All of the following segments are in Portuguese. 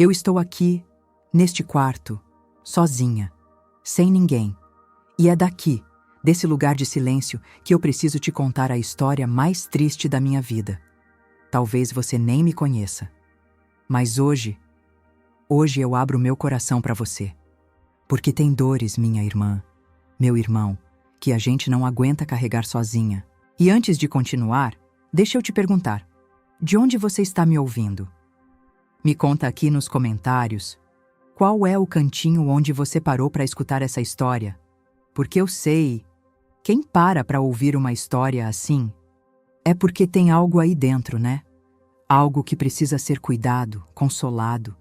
Eu estou aqui, neste quarto, sozinha, sem ninguém. E é daqui, desse lugar de silêncio, que eu preciso te contar a história mais triste da minha vida. Talvez você nem me conheça. Mas hoje eu abro meu coração para você. Porque tem dores, minha irmã, meu irmão, que a gente não aguenta carregar sozinha. E antes de continuar, deixa eu te perguntar, de onde você está me ouvindo? Me conta aqui nos comentários, qual é o cantinho onde você parou para escutar essa história? Porque eu sei, quem para ouvir uma história assim, é porque tem algo aí dentro, né? Algo que precisa ser cuidado, consolado.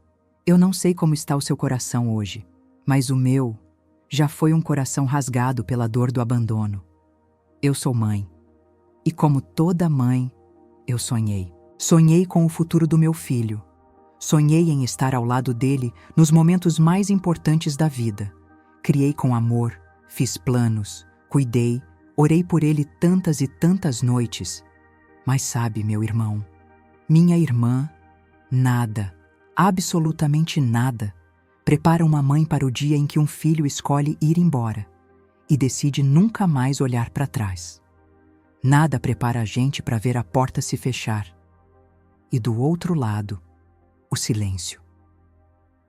Eu não sei como está o seu coração hoje, mas o meu já foi um coração rasgado pela dor do abandono. Eu sou mãe, e como toda mãe, eu sonhei. Sonhei com o futuro do meu filho. Sonhei em estar ao lado dele nos momentos mais importantes da vida. Criei com amor, fiz planos, cuidei, orei por ele tantas e tantas noites. Mas sabe, meu irmão, minha irmã, nada, absolutamente nada, prepara uma mãe para o dia em que um filho escolhe ir embora e decide nunca mais olhar para trás. Nada prepara a gente para ver a porta se fechar. E do outro lado, o silêncio.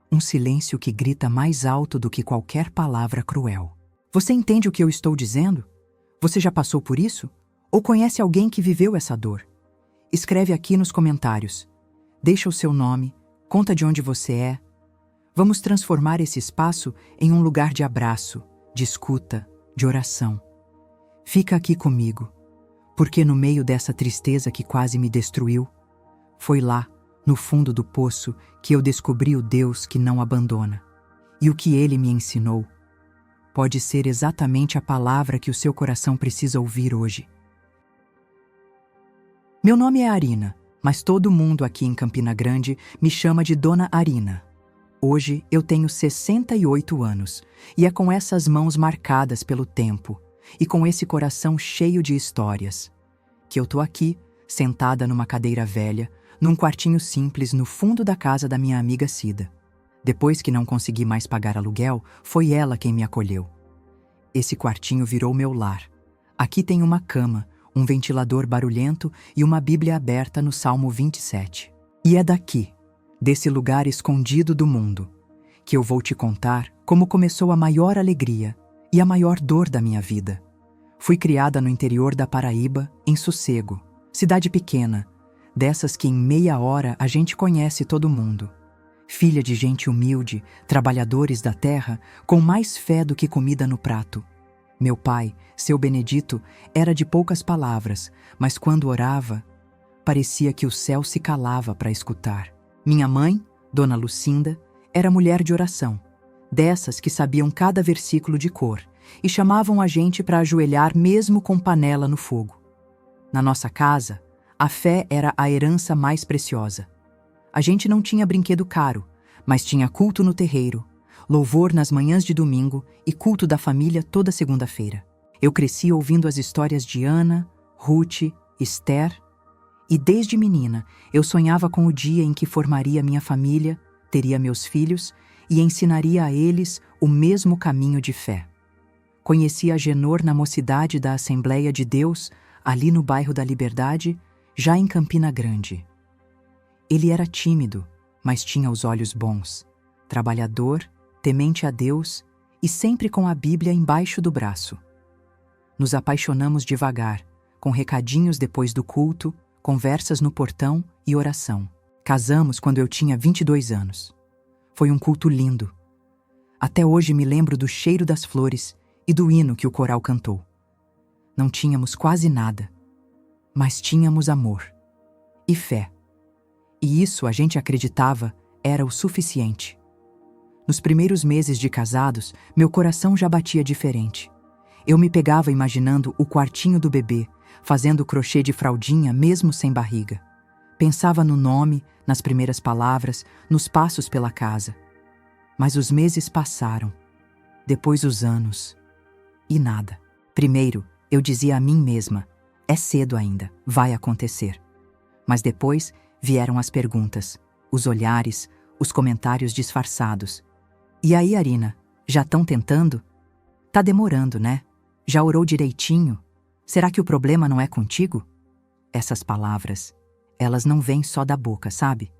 Um silêncio que grita mais alto do que qualquer palavra cruel. Você entende o que eu estou dizendo? Você já passou por isso? Ou conhece alguém que viveu essa dor? Escreve aqui nos comentários. Deixa o seu nome, conta de onde você é. Vamos transformar esse espaço em um lugar de abraço, de escuta, de oração. Fica aqui comigo, porque no meio dessa tristeza que quase me destruiu, foi lá, no fundo do poço, que eu descobri o Deus que não abandona. E o que ele me ensinou pode ser exatamente a palavra que o seu coração precisa ouvir hoje. Meu nome é Arina, mas todo mundo aqui em Campina Grande me chama de Dona Arina. Hoje eu tenho 68 anos e é com essas mãos marcadas pelo tempo e com esse coração cheio de histórias que eu tô aqui, sentada numa cadeira velha, num quartinho simples no fundo da casa da minha amiga Cida. Depois que não consegui mais pagar aluguel, foi ela quem me acolheu. Esse quartinho virou meu lar. Aqui tem uma cama, um ventilador barulhento e uma Bíblia aberta no Salmo 27. E é daqui, desse lugar escondido do mundo, que eu vou te contar como começou a maior alegria e a maior dor da minha vida. Fui criada no interior da Paraíba, em Sossego, cidade pequena, dessas que em meia hora a gente conhece todo mundo. Filha de gente humilde, trabalhadores da terra, com mais fé do que comida no prato. Meu pai, seu Benedito, era de poucas palavras, mas quando orava, parecia que o céu se calava para escutar. Minha mãe, Dona Lucinda, era mulher de oração, dessas que sabiam cada versículo de cor e chamavam a gente para ajoelhar mesmo com panela no fogo. Na nossa casa, a fé era a herança mais preciosa. A gente não tinha brinquedo caro, mas tinha culto no terreiro, louvor nas manhãs de domingo e culto da família toda segunda-feira. Eu cresci ouvindo as histórias de Ana, Ruth, Esther, e desde menina eu sonhava com o dia em que formaria minha família, teria meus filhos e ensinaria a eles o mesmo caminho de fé. Conheci Agenor na mocidade da Assembleia de Deus, ali no bairro da Liberdade, já em Campina Grande. Ele era tímido, mas tinha os olhos bons, trabalhador, temente a Deus e sempre com a Bíblia embaixo do braço. Nos apaixonamos devagar, com recadinhos depois do culto, conversas no portão e oração. Casamos quando eu tinha 22 anos. Foi um culto lindo. Até hoje me lembro do cheiro das flores e do hino que o coral cantou. Não tínhamos quase nada, mas tínhamos amor e fé. E isso a gente acreditava era o suficiente. Nos primeiros meses de casados, meu coração já batia diferente. Eu me pegava imaginando o quartinho do bebê, fazendo crochê de fraldinha mesmo sem barriga. Pensava no nome, nas primeiras palavras, nos passos pela casa. Mas os meses passaram, depois os anos, e nada. Primeiro, eu dizia a mim mesma, é cedo ainda, vai acontecer. Mas depois vieram as perguntas, os olhares, os comentários disfarçados. E aí, Arina, já estão tentando? Tá demorando, né? Já orou direitinho? Será que o problema não é contigo? Essas palavras, elas não vêm só da boca, sabe?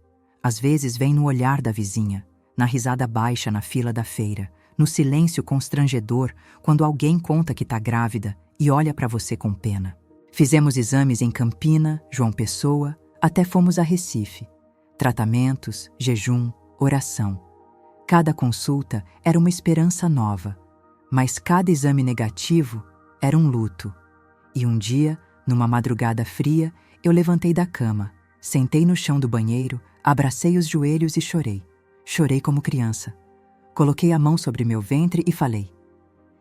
Às vezes vêm no olhar da vizinha, na risada baixa na fila da feira, no silêncio constrangedor quando alguém conta que tá grávida e olha pra você com pena. Fizemos exames em Campina, João Pessoa, até fomos a Recife. Tratamentos, jejum, oração. Cada consulta era uma esperança nova, mas cada exame negativo era um luto. E um dia, numa madrugada fria, eu levantei da cama, sentei no chão do banheiro, abracei os joelhos e chorei. Chorei como criança. Coloquei a mão sobre meu ventre e falei: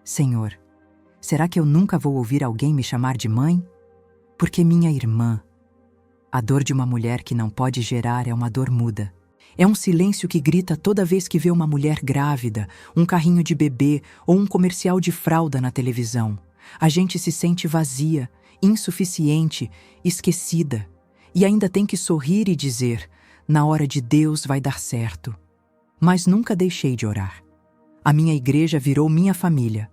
Senhor, será que eu nunca vou ouvir alguém me chamar de mãe? Porque minha irmã, a dor de uma mulher que não pode gerar é uma dor muda. É um silêncio que grita toda vez que vê uma mulher grávida, um carrinho de bebê ou um comercial de fralda na televisão. A gente se sente vazia, insuficiente, esquecida. E ainda tem que sorrir e dizer: na hora de Deus vai dar certo. Mas nunca deixei de orar. A minha igreja virou minha família.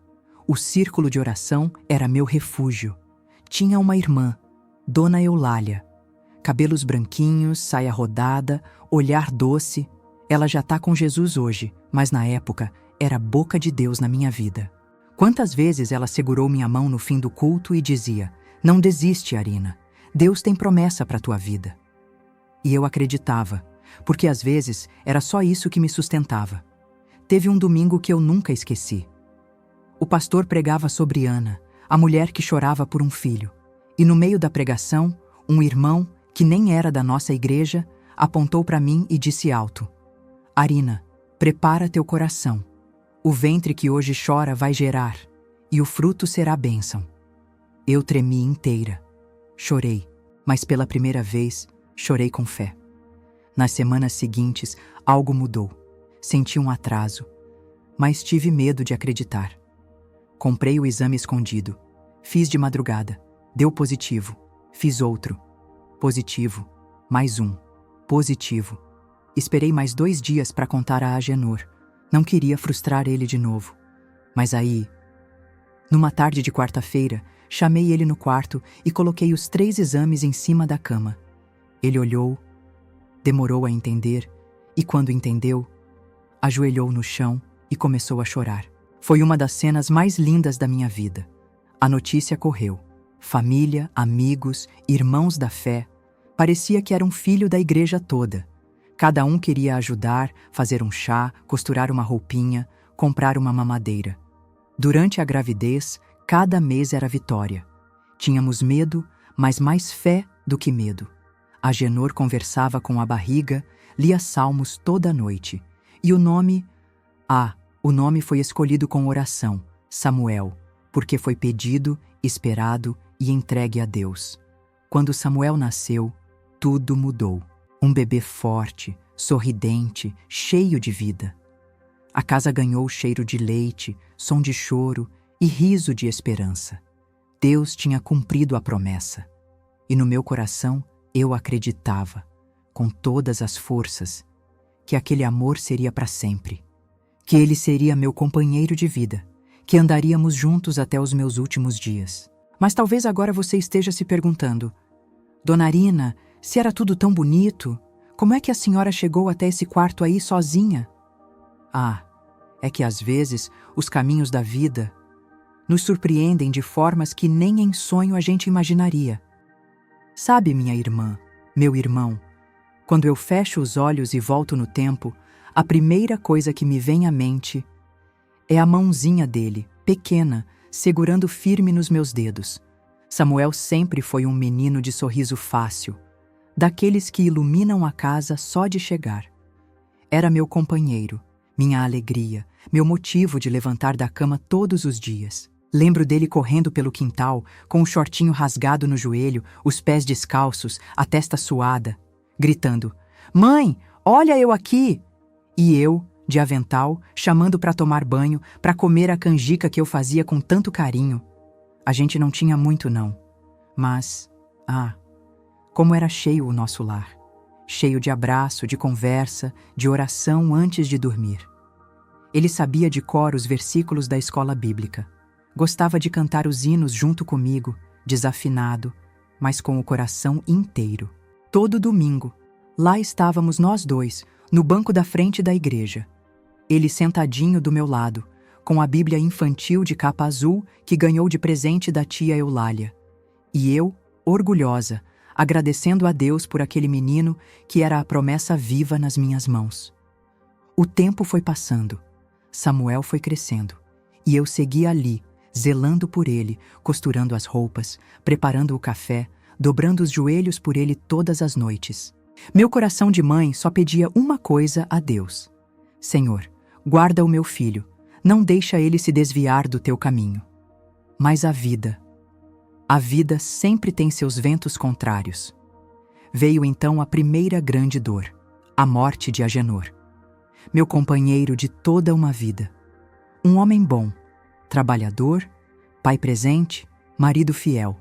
O círculo de oração era meu refúgio. Tinha uma irmã, Dona Eulália. Cabelos branquinhos, saia rodada, olhar doce. Ela já tá com Jesus hoje, mas na época era a boca de Deus na minha vida. Quantas vezes ela segurou minha mão no fim do culto e dizia: não desiste, Arina. Deus tem promessa para tua vida. E eu acreditava, porque às vezes era só isso que me sustentava. Teve um domingo que eu nunca esqueci. O pastor pregava sobre Ana, a mulher que chorava por um filho. E no meio da pregação, um irmão, que nem era da nossa igreja, apontou para mim e disse alto: Arina, prepara teu coração. O ventre que hoje chora vai gerar, e o fruto será bênção. Eu tremi inteira. Chorei, mas pela primeira vez, chorei com fé. Nas semanas seguintes, algo mudou. Senti um atraso, mas tive medo de acreditar. Comprei o exame escondido. Fiz de madrugada. Deu positivo. Fiz outro. Positivo. Mais um. Positivo. Esperei mais 2 dias para contar a Agenor. Não queria frustrar ele de novo. Mas aí, numa tarde de quarta-feira, chamei ele no quarto e coloquei os 3 exames em cima da cama. Ele olhou, demorou a entender e, quando entendeu, ajoelhou no chão e começou a chorar. Foi uma das cenas mais lindas da minha vida. A notícia correu. Família, amigos, irmãos da fé. Parecia que era um filho da igreja toda. Cada um queria ajudar, fazer um chá, costurar uma roupinha, comprar uma mamadeira. Durante a gravidez, cada mês era vitória. Tínhamos medo, mas mais fé do que medo. Agenor conversava com a barriga, lia salmos toda noite. E o nome foi escolhido com oração, Samuel, porque foi pedido, esperado e entregue a Deus. Quando Samuel nasceu, tudo mudou. Um bebê forte, sorridente, cheio de vida. A casa ganhou cheiro de leite, som de choro e riso de esperança. Deus tinha cumprido a promessa. E no meu coração, eu acreditava, com todas as forças, que aquele amor seria para sempre, que ele seria meu companheiro de vida, que andaríamos juntos até os meus últimos dias. Mas talvez agora você esteja se perguntando: Dona Arina, se era tudo tão bonito, como é que a senhora chegou até esse quarto aí sozinha? É que às vezes os caminhos da vida nos surpreendem de formas que nem em sonho a gente imaginaria. Sabe, minha irmã, meu irmão, quando eu fecho os olhos e volto no tempo, a primeira coisa que me vem à mente é a mãozinha dele, pequena, segurando firme nos meus dedos. Samuel sempre foi um menino de sorriso fácil, daqueles que iluminam a casa só de chegar. Era meu companheiro, minha alegria, meu motivo de levantar da cama todos os dias. Lembro dele correndo pelo quintal, com o shortinho rasgado no joelho, os pés descalços, a testa suada, gritando: Mãe, olha eu aqui! E eu, de avental, chamando para tomar banho, para comer a canjica que eu fazia com tanto carinho. A gente não tinha muito não, mas, como era cheio o nosso lar. cheio de abraço, de conversa, de oração antes de dormir. Ele sabia de cor os versículos da escola bíblica. Gostava de cantar os hinos junto comigo, desafinado, mas com o coração inteiro. Todo domingo, lá estávamos nós dois, no banco da frente da igreja. Ele sentadinho do meu lado, com a Bíblia infantil de capa azul que ganhou de presente da tia Eulália. E eu, orgulhosa, agradecendo a Deus por aquele menino que era a promessa viva nas minhas mãos. O tempo foi passando, Samuel foi crescendo, e eu segui ali, zelando por ele, costurando as roupas, preparando o café, dobrando os joelhos por ele todas as noites. Meu coração de mãe só pedia uma coisa a Deus: Senhor, guarda o meu filho, não deixa ele se desviar do teu caminho. Mas a vida sempre tem seus ventos contrários. Veio então a primeira grande dor, a morte de Agenor. Meu companheiro de toda uma vida. Um homem bom, trabalhador, pai presente, marido fiel.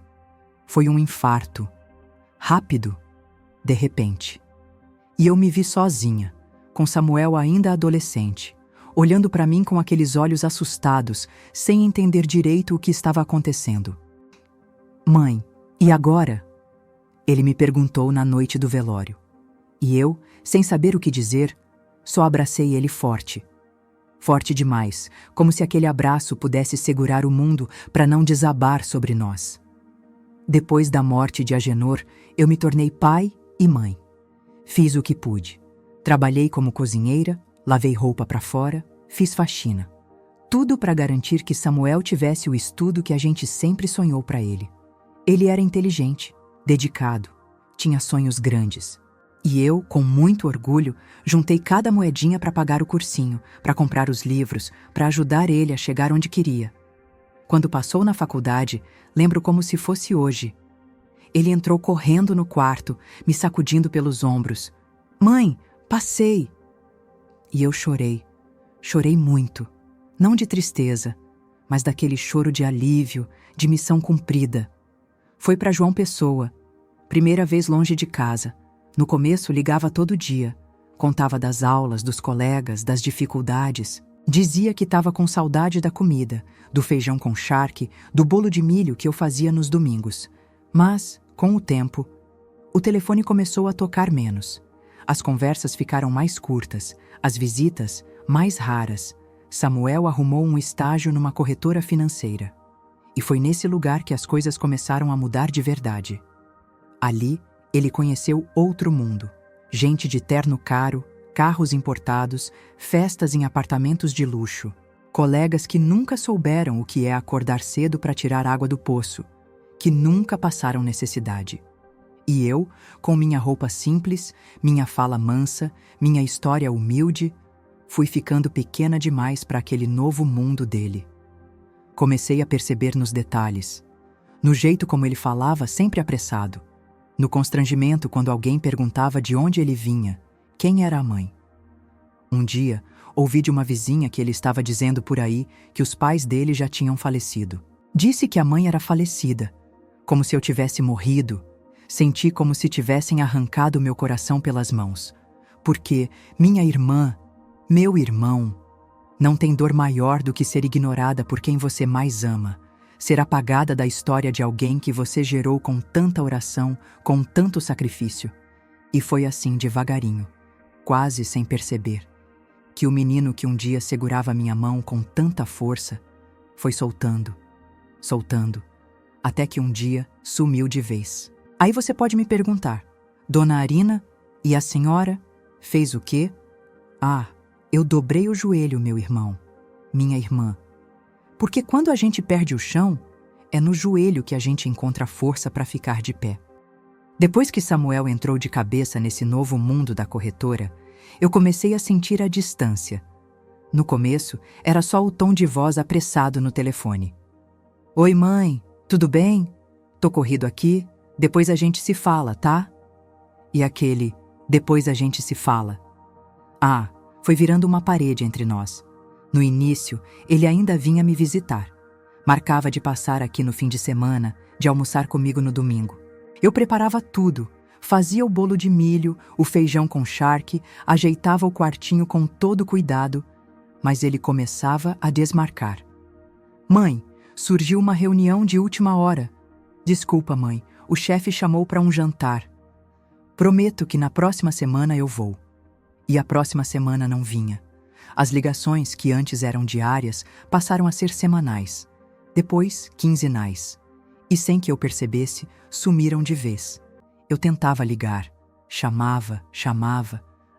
Foi um infarto. Rápido, de repente. E eu me vi sozinha, com Samuel ainda adolescente, olhando para mim com aqueles olhos assustados, sem entender direito o que estava acontecendo. Mãe, e agora? Ele me perguntou na noite do velório. E eu, sem saber o que dizer, só abracei ele forte. Forte demais, como se aquele abraço pudesse segurar o mundo para não desabar sobre nós. Depois da morte de Agenor, eu me tornei pai e mãe. Fiz o que pude. Trabalhei como cozinheira, lavei roupa para fora, fiz faxina. Tudo para garantir que Samuel tivesse o estudo que a gente sempre sonhou para ele. Ele era inteligente, dedicado, tinha sonhos grandes. E eu, com muito orgulho, juntei cada moedinha para pagar o cursinho, para comprar os livros, para ajudar ele a chegar onde queria. Quando passou na faculdade, lembro como se fosse hoje. Ele entrou correndo no quarto, me sacudindo pelos ombros. Mãe, passei! E eu chorei. Chorei muito. Não de tristeza, mas daquele choro de alívio, de missão cumprida. Foi para João Pessoa. Primeira vez longe de casa. No começo ligava todo dia. Contava das aulas, dos colegas, das dificuldades. Dizia que estava com saudade da comida, do feijão com charque, do bolo de milho que eu fazia nos domingos. Mas, com o tempo, o telefone começou a tocar menos. As conversas ficaram mais curtas, as visitas mais raras. Samuel arrumou um estágio numa corretora financeira. E foi nesse lugar que as coisas começaram a mudar de verdade. Ali, ele conheceu outro mundo. Gente de terno caro, carros importados, festas em apartamentos de luxo. Colegas que nunca souberam o que é acordar cedo para tirar água do poço. Que nunca passaram necessidade. E eu, com minha roupa simples, minha fala mansa, minha história humilde, fui ficando pequena demais para aquele novo mundo dele. Comecei a perceber nos detalhes, no jeito como ele falava sempre apressado, no constrangimento quando alguém perguntava de onde ele vinha, quem era a mãe. Um dia, ouvi de uma vizinha que ele estava dizendo por aí que os pais dele já tinham falecido. Disse que a mãe era falecida, como se eu tivesse morrido. Senti como se tivessem arrancado meu coração pelas mãos, porque minha irmã, meu irmão, não tem dor maior do que ser ignorada por quem você mais ama, ser apagada da história de alguém que você gerou com tanta oração, com tanto sacrifício. E foi assim devagarinho, quase sem perceber, que o menino que um dia segurava minha mão com tanta força foi soltando, até que um dia sumiu de vez. Aí você pode me perguntar, Dona Arina, e a senhora fez o quê? Ah, eu dobrei o joelho, meu irmão, minha irmã. Porque quando a gente perde o chão, é no joelho que a gente encontra força para ficar de pé. Depois que Samuel entrou de cabeça nesse novo mundo da corretora, eu comecei a sentir a distância. No começo, era só o tom de voz apressado no telefone. Oi, mãe, tudo bem? Tô corrido aqui, depois a gente se fala, tá? E aquele, depois a gente se fala. Ah, foi virando uma parede entre nós. No início, ele ainda vinha me visitar. Marcava de passar aqui no fim de semana, de almoçar comigo no domingo. Eu preparava tudo, Fazia o bolo de milho, o feijão com charque, ajeitava o quartinho com todo cuidado, mas ele começava a desmarcar. Mãe, surgiu uma reunião de última hora. Desculpa, mãe, o chefe chamou para um jantar. Prometo que na próxima semana eu vou. E a próxima semana não vinha. As ligações, que antes eram diárias, passaram a ser semanais, depois quinzenais. E sem que eu percebesse, sumiram de vez. Eu tentava ligar, chamava,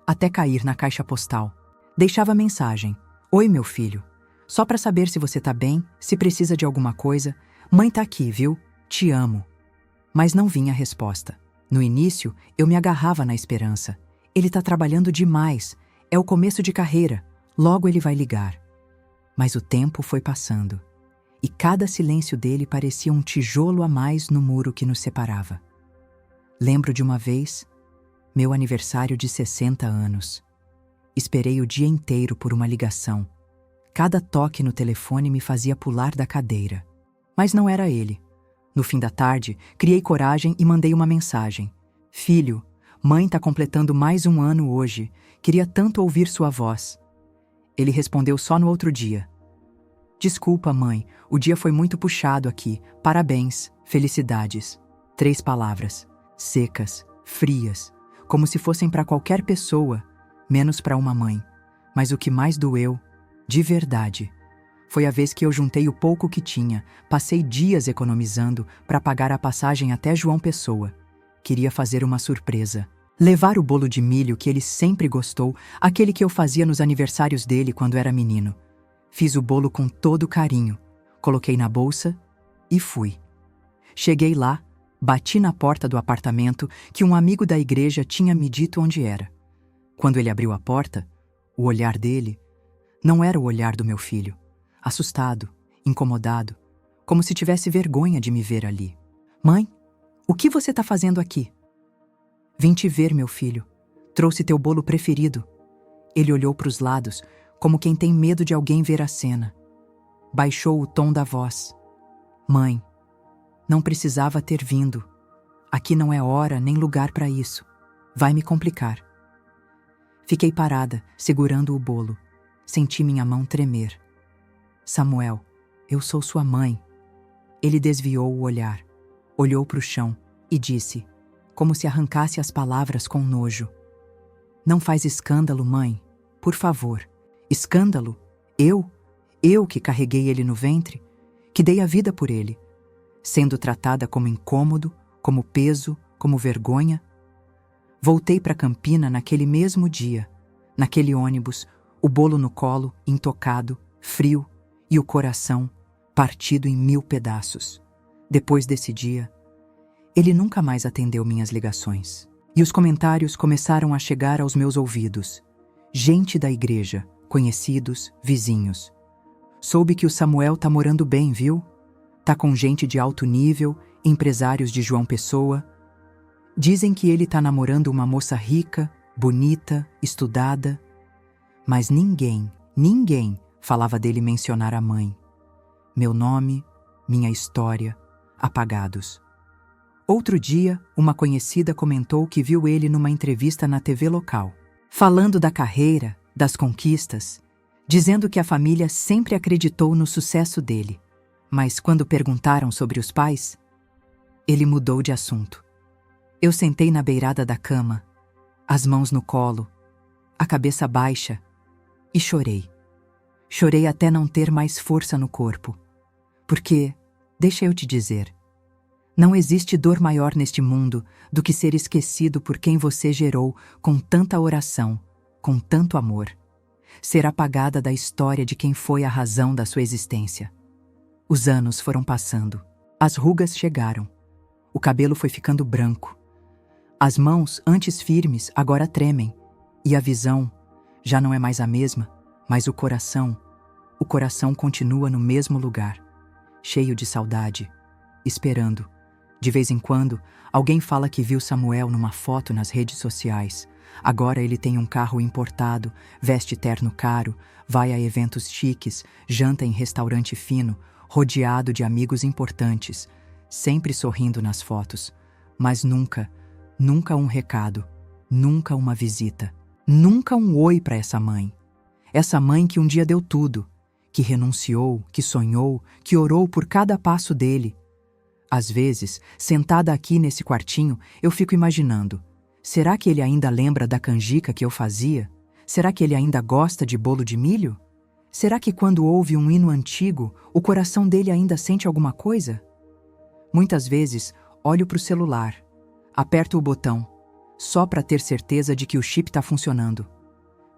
até cair na caixa postal. Deixava mensagem. Oi, meu filho. Só para saber se você tá bem, se precisa de alguma coisa. Mãe tá aqui, viu? Te amo. Mas não vinha resposta. No início, eu me agarrava na esperança. Ele tá trabalhando demais. É o começo de carreira. Logo ele vai ligar. Mas o tempo foi passando. E cada silêncio dele parecia um tijolo a mais no muro que nos separava. Lembro de uma vez, meu aniversário de 60 anos. Esperei o dia inteiro por uma ligação. Cada toque no telefone me fazia pular da cadeira. Mas não era ele. No fim da tarde, criei coragem e mandei uma mensagem. Filho, mãe tá completando mais um ano hoje. Queria tanto ouvir sua voz. Ele respondeu só no outro dia. Desculpa, mãe, o dia foi muito puxado aqui. Parabéns, felicidades. 3 palavras, secas, frias, como se fossem para qualquer pessoa, menos para uma mãe. Mas o que mais doeu, de verdade, foi a vez que eu juntei o pouco que tinha, passei dias economizando para pagar a passagem até João Pessoa. Queria fazer uma surpresa. Levar o bolo de milho que ele sempre gostou, aquele que eu fazia nos aniversários dele quando era menino. Fiz o bolo com todo carinho, coloquei na bolsa e fui. Cheguei lá, bati na porta do apartamento que um amigo da igreja tinha me dito onde era. Quando ele abriu a porta, o olhar dele não era o olhar do meu filho. Assustado, incomodado, como se tivesse vergonha de me ver ali. Mãe, o que você está fazendo aqui? Vim te ver, meu filho. Trouxe teu bolo preferido. Ele olhou para os lados, como quem tem medo de alguém ver a cena. Baixou o tom da voz. Mãe, não precisava ter vindo. Aqui não é hora nem lugar para isso. Vai me complicar. Fiquei parada, segurando o bolo. Senti minha mão tremer. Samuel, eu sou sua mãe. Ele desviou o olhar, olhou para o chão e disse, como se arrancasse as palavras com nojo. Não faz escândalo, mãe. Por favor. Escândalo? Eu que carreguei ele no ventre, que dei a vida por ele, sendo tratada como incômodo, como peso, como vergonha. Voltei para Campina naquele mesmo dia, naquele ônibus, o bolo no colo, intocado, frio, e o coração partido em 1000 pedaços. Depois desse dia, ele nunca mais atendeu minhas ligações. E os comentários começaram a chegar aos meus ouvidos. Gente da igreja, conhecidos, vizinhos. Soube que o Samuel tá morando bem, viu? Tá com gente de alto nível, empresários de João Pessoa. Dizem que ele tá namorando uma moça rica, bonita, estudada. Mas ninguém falava dele mencionar a mãe. Meu nome, minha história, apagados. Outro dia, uma conhecida comentou que viu ele numa entrevista na TV local, falando da carreira, das conquistas, dizendo que a família sempre acreditou no sucesso dele. Mas quando perguntaram sobre os pais, ele mudou de assunto. Eu sentei na beirada da cama, as mãos no colo, a cabeça baixa, e chorei. Chorei até não ter mais força no corpo. Porque, deixa eu te dizer, não existe dor maior neste mundo do que ser esquecido por quem você gerou com tanta oração, com tanto amor. Ser apagada da história de quem foi a razão da sua existência. Os anos foram passando. As rugas chegaram. O cabelo foi ficando branco. As mãos, antes firmes, agora tremem. E a visão já não é mais a mesma, mas o coração continua no mesmo lugar, cheio de saudade, esperando. De vez em quando, alguém fala que viu Samuel numa foto nas redes sociais. Agora ele tem um carro importado, veste terno caro, vai a eventos chiques, janta em restaurante fino, rodeado de amigos importantes, sempre sorrindo nas fotos, mas nunca Nunca um recado, nunca uma visita, nunca um oi para essa mãe. Essa mãe que um dia deu tudo, que renunciou, que sonhou, que orou por cada passo dele. Às vezes, sentada aqui nesse quartinho, eu fico imaginando: será que ele ainda lembra da canjica que eu fazia? Será que ele ainda gosta de bolo de milho? Será que quando ouve um hino antigo, o coração dele ainda sente alguma coisa? Muitas vezes, olho para o celular, aperto o botão, só para ter certeza de que o chip está funcionando.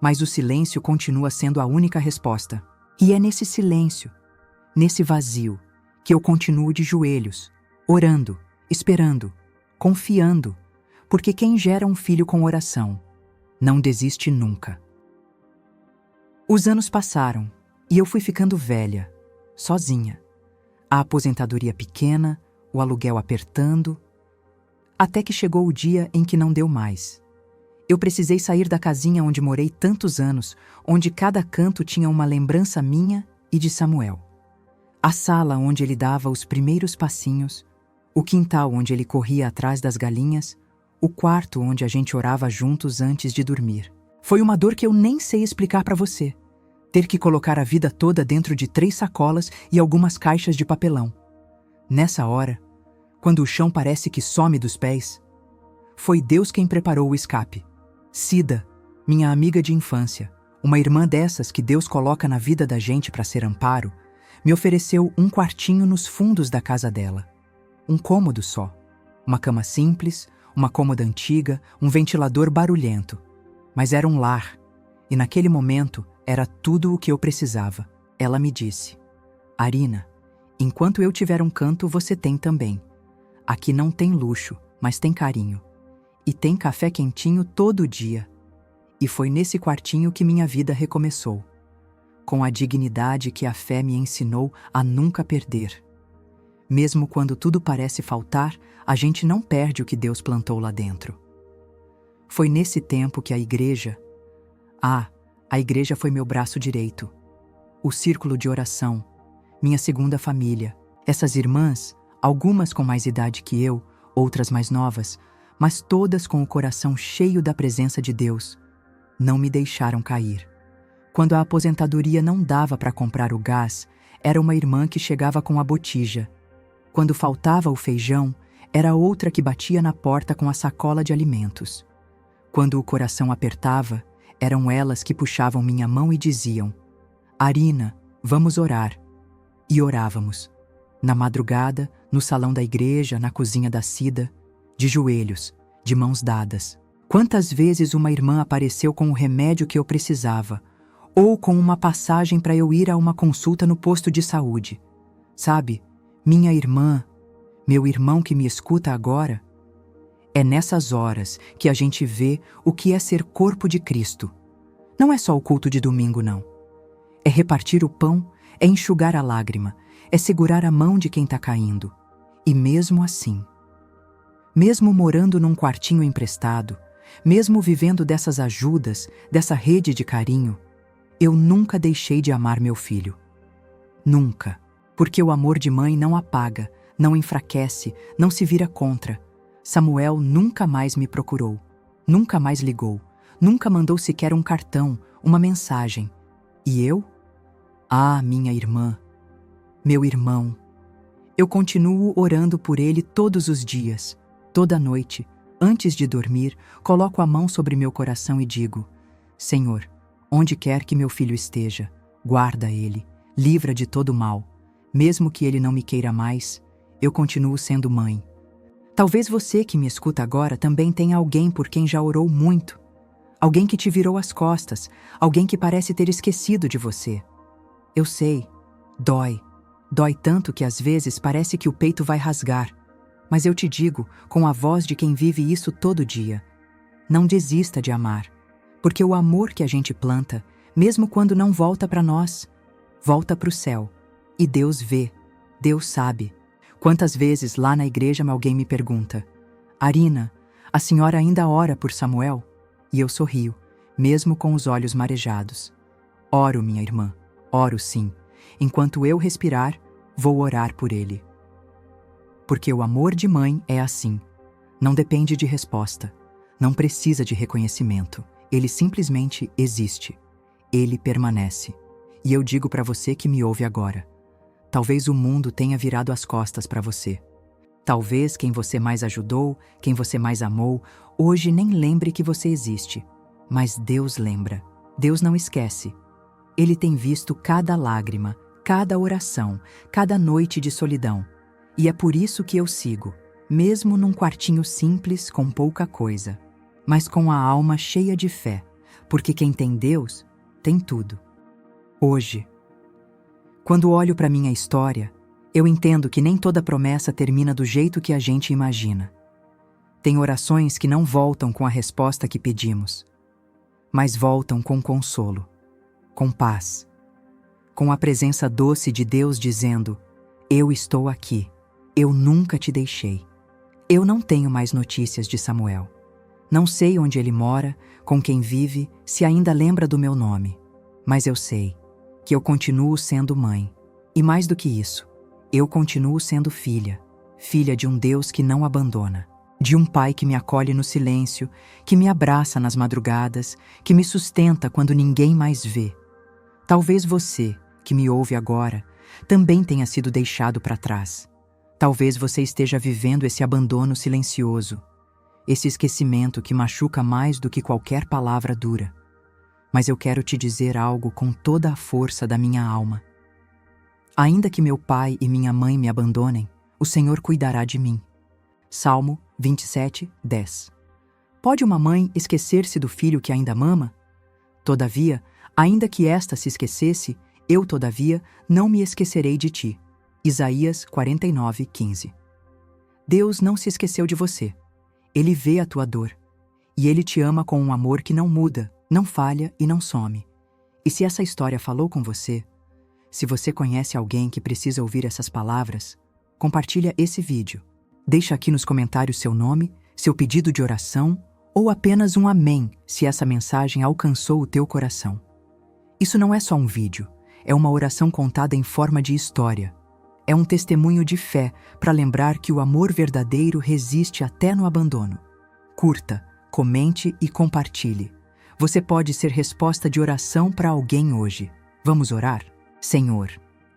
Mas o silêncio continua sendo a única resposta. E é nesse silêncio, nesse vazio, que eu continuo de joelhos, orando, esperando, confiando, porque quem gera um filho com oração não desiste nunca. Os anos passaram e eu fui ficando velha, sozinha. A aposentadoria pequena, o aluguel apertando, até que chegou o dia em que não deu mais. Eu precisei sair da casinha onde morei tantos anos, onde cada canto tinha uma lembrança minha e de Samuel. A sala onde ele dava os primeiros passinhos, o quintal onde ele corria atrás das galinhas, o quarto onde a gente orava juntos antes de dormir. Foi uma dor que eu nem sei explicar para você. Ter que colocar a vida toda dentro de 3 sacolas e algumas caixas de papelão. Nessa hora, quando o chão parece que some dos pés, foi Deus quem preparou o escape. Cida, minha amiga de infância, uma irmã dessas que Deus coloca na vida da gente para ser amparo, me ofereceu um quartinho nos fundos da casa dela. Um cômodo só. Uma cama simples, uma cômoda antiga, um ventilador barulhento. Mas era um lar, e naquele momento era tudo o que eu precisava. Ela me disse: Arina, enquanto eu tiver um canto, você tem também. Aqui não tem luxo, mas tem carinho. E tem café quentinho todo dia. E foi nesse quartinho que minha vida recomeçou, com a dignidade que a fé me ensinou a nunca perder. Mesmo quando tudo parece faltar, a gente não perde o que Deus plantou lá dentro. Foi nesse tempo que a igreja foi meu braço direito. O círculo de oração, minha segunda família. Essas irmãs, algumas com mais idade que eu, outras mais novas, mas todas com o coração cheio da presença de Deus, não me deixaram cair. Quando a aposentadoria não dava para comprar o gás, era uma irmã que chegava com a botija. Quando faltava o feijão, era outra que batia na porta com a sacola de alimentos. Quando o coração apertava, eram elas que puxavam minha mão e diziam: Arina, vamos orar. E orávamos. Na madrugada, no salão da igreja, na cozinha da Cida, de joelhos, de mãos dadas. Quantas vezes uma irmã apareceu com o remédio que eu precisava, ou com uma passagem para eu ir a uma consulta no posto de saúde. Sabe, minha irmã, meu irmão que me escuta agora, é nessas horas que a gente vê o que é ser corpo de Cristo. Não é só o culto de domingo, não. É repartir o pão, é enxugar a lágrima, é segurar a mão de quem está caindo. E mesmo assim, mesmo morando num quartinho emprestado, mesmo vivendo dessas ajudas, dessa rede de carinho, eu nunca deixei de amar meu filho. Nunca. Porque o amor de mãe não apaga, não enfraquece, não se vira contra. Samuel nunca mais me procurou, nunca mais ligou, nunca mandou sequer um cartão, uma mensagem. E eu? Ah, minha irmã, meu irmão. Eu continuo orando por ele todos os dias, toda noite. Antes de dormir, coloco a mão sobre meu coração e digo: Senhor, onde quer que meu filho esteja, guarda ele, livra de todo mal. Mesmo que ele não me queira mais, eu continuo sendo mãe. Talvez você que me escuta agora também tenha alguém por quem já orou muito. Alguém que te virou as costas, alguém que parece ter esquecido de você. Eu sei, dói. Dói tanto que às vezes parece que o peito vai rasgar. Mas eu te digo, com a voz de quem vive isso todo dia: não desista de amar. Porque o amor que a gente planta, mesmo quando não volta para nós, volta para o céu. E Deus vê, Deus sabe. Quantas vezes lá na igreja alguém me pergunta: Arina, a senhora ainda ora por Samuel? E eu sorrio, mesmo com os olhos marejados. Oro, minha irmã, oro sim. Enquanto eu respirar, vou orar por ele. Porque o amor de mãe é assim. Não depende de resposta. Não precisa de reconhecimento. Ele simplesmente existe. Ele permanece. E eu digo para você que me ouve agora. Talvez o mundo tenha virado as costas para você. Talvez quem você mais ajudou, quem você mais amou, hoje nem lembre que você existe. Mas Deus lembra. Deus não esquece. Ele tem visto cada lágrima, cada oração, cada noite de solidão. E é por isso que eu sigo, mesmo num quartinho simples com pouca coisa, mas com a alma cheia de fé, porque quem tem Deus, tem tudo. Hoje, quando olho para minha história, eu entendo que nem toda promessa termina do jeito que a gente imagina. Tem orações que não voltam com a resposta que pedimos, mas voltam com consolo, com paz, com a presença doce de Deus dizendo: eu estou aqui, eu nunca te deixei. Eu não tenho mais notícias de Samuel. Não sei onde ele mora, com quem vive, se ainda lembra do meu nome. Mas eu sei que eu continuo sendo mãe. E mais do que isso, eu continuo sendo filha. Filha de um Deus que não abandona. De um pai que me acolhe no silêncio, que me abraça nas madrugadas, que me sustenta quando ninguém mais vê. Talvez você, que me ouve agora, também tenha sido deixado para trás. Talvez você esteja vivendo esse abandono silencioso, esse esquecimento que machuca mais do que qualquer palavra dura. Mas eu quero te dizer algo com toda a força da minha alma. Ainda que meu pai e minha mãe me abandonem, o Senhor cuidará de mim. Salmo 27, 10. Pode uma mãe esquecer-se do filho que ainda mama? Todavia, ainda que esta se esquecesse, eu, todavia, não me esquecerei de ti. Isaías 49, 15. Deus não se esqueceu de você. Ele vê a tua dor. E Ele te ama com um amor que não muda, não falha e não some. E se essa história falou com você, se você conhece alguém que precisa ouvir essas palavras, compartilha esse vídeo. Deixa aqui nos comentários seu nome, seu pedido de oração ou apenas um amém se essa mensagem alcançou o teu coração. Isso não é só um vídeo, é uma oração contada em forma de história. É um testemunho de fé para lembrar que o amor verdadeiro resiste até no abandono. Curta, comente e compartilhe. Você pode ser resposta de oração para alguém hoje. Vamos orar? Senhor,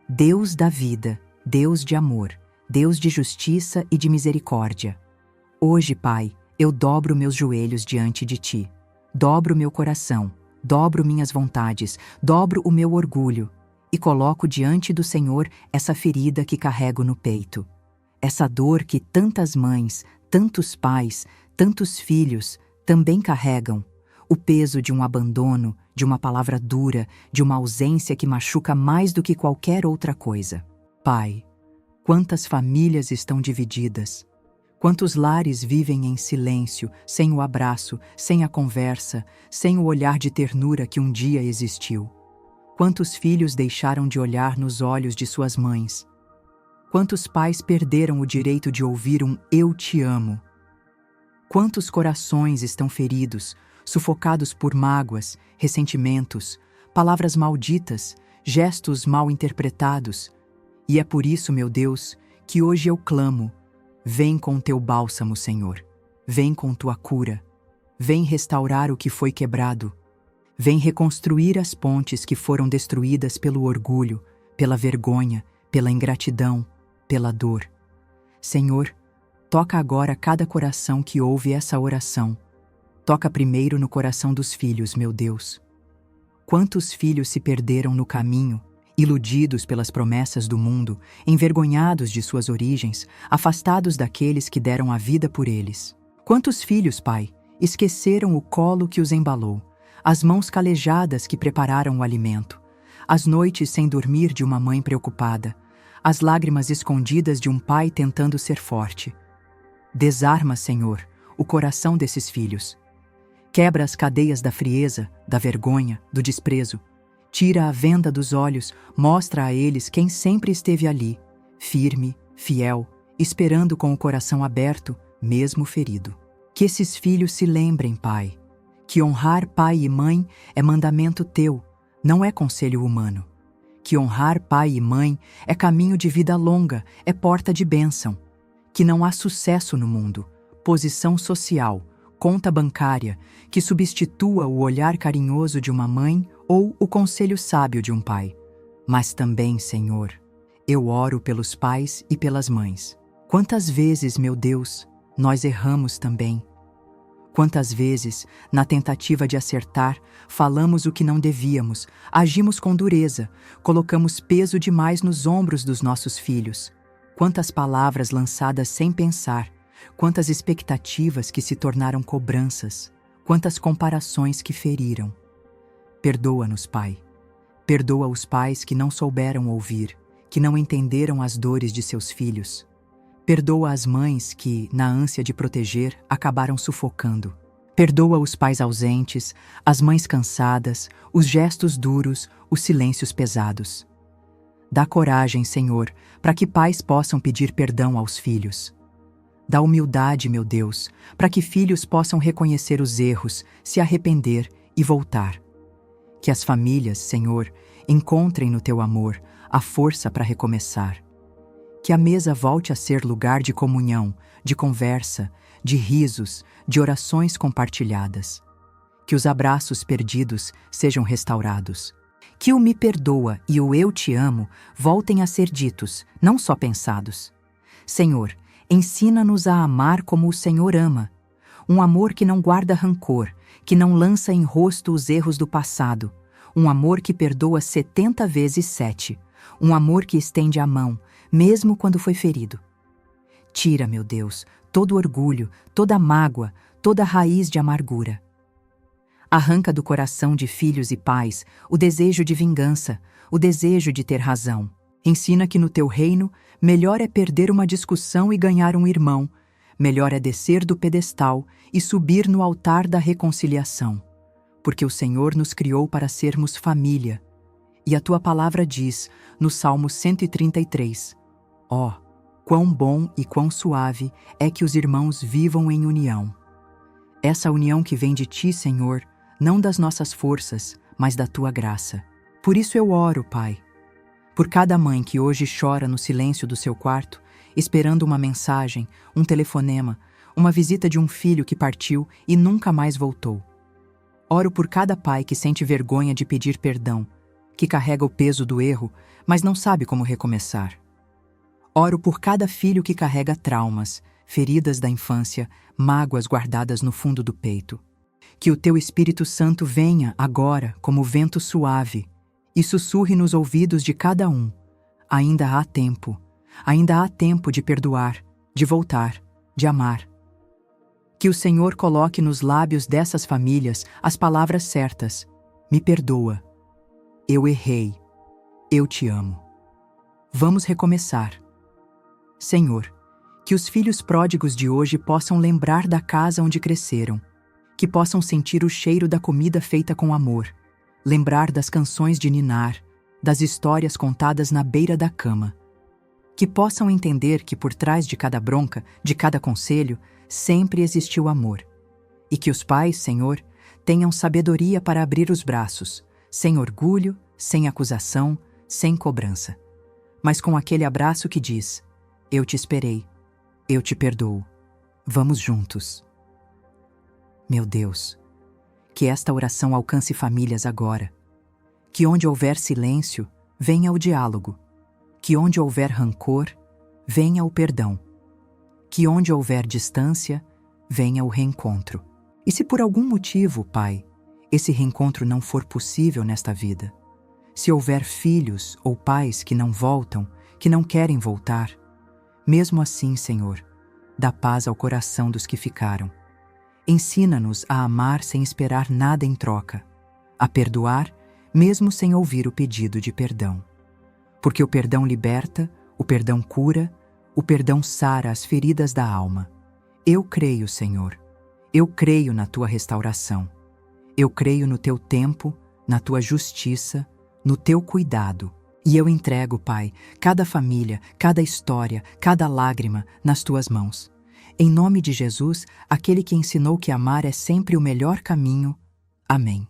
Deus da vida, Deus de amor, Deus de justiça e de misericórdia. Hoje, Pai, eu dobro meus joelhos diante de Ti. Dobro meu coração, dobro minhas vontades, dobro o meu orgulho. E coloco diante do Senhor essa ferida que carrego no peito. Essa dor que tantas mães, tantos pais, tantos filhos também carregam. O peso de um abandono, de uma palavra dura, de uma ausência que machuca mais do que qualquer outra coisa. Pai, quantas famílias estão divididas? Quantos lares vivem em silêncio, sem o abraço, sem a conversa, sem o olhar de ternura que um dia existiu? Quantos filhos deixaram de olhar nos olhos de suas mães? Quantos pais perderam o direito de ouvir um "eu te amo"? Quantos corações estão feridos, sufocados por mágoas, ressentimentos, palavras malditas, gestos mal interpretados? E é por isso, meu Deus, que hoje eu clamo: vem com teu bálsamo, Senhor. Vem com tua cura. Vem restaurar o que foi quebrado. Vem reconstruir as pontes que foram destruídas pelo orgulho, pela vergonha, pela ingratidão, pela dor. Senhor, toca agora cada coração que ouve essa oração. Toca primeiro no coração dos filhos, meu Deus. Quantos filhos se perderam no caminho, iludidos pelas promessas do mundo, envergonhados de suas origens, afastados daqueles que deram a vida por eles? Quantos filhos, Pai, esqueceram o colo que os embalou, as mãos calejadas que prepararam o alimento, as noites sem dormir de uma mãe preocupada, as lágrimas escondidas de um pai tentando ser forte? Desarma, Senhor, o coração desses filhos. Quebra as cadeias da frieza, da vergonha, do desprezo. Tira a venda dos olhos, mostra a eles quem sempre esteve ali, firme, fiel, esperando com o coração aberto, mesmo ferido. Que esses filhos se lembrem, Pai, que honrar pai e mãe é mandamento teu, não é conselho humano. Que honrar pai e mãe é caminho de vida longa, é porta de bênção. Que não há sucesso no mundo, posição social, conta bancária, que substitua o olhar carinhoso de uma mãe ou o conselho sábio de um pai. Mas também, Senhor, eu oro pelos pais e pelas mães. Quantas vezes, meu Deus, nós erramos também. Quantas vezes, na tentativa de acertar, falamos o que não devíamos, agimos com dureza, colocamos peso demais nos ombros dos nossos filhos. Quantas palavras lançadas sem pensar, quantas expectativas que se tornaram cobranças, quantas comparações que feriram. Perdoa-nos, Pai. Perdoa os pais que não souberam ouvir, que não entenderam as dores de seus filhos. Perdoa as mães que, na ânsia de proteger, acabaram sufocando. Perdoa os pais ausentes, as mães cansadas, os gestos duros, os silêncios pesados. Dá coragem, Senhor, para que pais possam pedir perdão aos filhos. Dá humildade, meu Deus, para que filhos possam reconhecer os erros, se arrepender e voltar. Que as famílias, Senhor, encontrem no Teu amor a força para recomeçar. Que a mesa volte a ser lugar de comunhão, de conversa, de risos, de orações compartilhadas. Que os abraços perdidos sejam restaurados. Que o me perdoa e o eu te amo voltem a ser ditos, não só pensados. Senhor, ensina-nos a amar como o Senhor ama. Um amor que não guarda rancor, que não lança em rosto os erros do passado. Um amor que perdoa 70 vezes 7. Um amor que estende a mão, mesmo quando foi ferido. Tira, meu Deus, todo orgulho, toda mágoa, toda raiz de amargura. Arranca do coração de filhos e pais o desejo de vingança, o desejo de ter razão. Ensina que no teu reino, melhor é perder uma discussão e ganhar um irmão, melhor é descer do pedestal e subir no altar da reconciliação. Porque o Senhor nos criou para sermos família. E a tua palavra diz, no Salmo 133, ó, quão bom e quão suave é que os irmãos vivam em união. Essa união que vem de ti, Senhor, não das nossas forças, mas da tua graça. Por isso eu oro, Pai, por cada mãe que hoje chora no silêncio do seu quarto, esperando uma mensagem, um telefonema, uma visita de um filho que partiu e nunca mais voltou. Oro por cada pai que sente vergonha de pedir perdão, que carrega o peso do erro, mas não sabe como recomeçar. Oro por cada filho que carrega traumas, feridas da infância, mágoas guardadas no fundo do peito. Que o teu Espírito Santo venha agora como vento suave e sussurre nos ouvidos de cada um. Ainda há tempo de perdoar, de voltar, de amar. Que o Senhor coloque nos lábios dessas famílias as palavras certas. Me perdoa. Eu errei. Eu te amo. Vamos recomeçar. Senhor, que os filhos pródigos de hoje possam lembrar da casa onde cresceram, que possam sentir o cheiro da comida feita com amor, lembrar das canções de ninar, das histórias contadas na beira da cama. Que possam entender que por trás de cada bronca, de cada conselho, sempre existiu amor. E que os pais, Senhor, tenham sabedoria para abrir os braços, sem orgulho, sem acusação, sem cobrança. Mas com aquele abraço que diz, eu te esperei, eu te perdoo, vamos juntos. Meu Deus, que esta oração alcance famílias agora. Que onde houver silêncio, venha o diálogo. Que onde houver rancor, venha o perdão. Que onde houver distância, venha o reencontro. E se por algum motivo, Pai, esse reencontro não for possível nesta vida, se houver filhos ou pais que não voltam, que não querem voltar, mesmo assim, Senhor, dá paz ao coração dos que ficaram. Ensina-nos a amar sem esperar nada em troca, a perdoar mesmo sem ouvir o pedido de perdão. Porque o perdão liberta, o perdão cura, o perdão sara as feridas da alma. Eu creio, Senhor. Eu creio na tua restauração. Eu creio no teu tempo, na tua justiça, no teu cuidado. E eu entrego, Pai, cada família, cada história, cada lágrima nas tuas mãos. Em nome de Jesus, aquele que ensinou que amar é sempre o melhor caminho. Amém.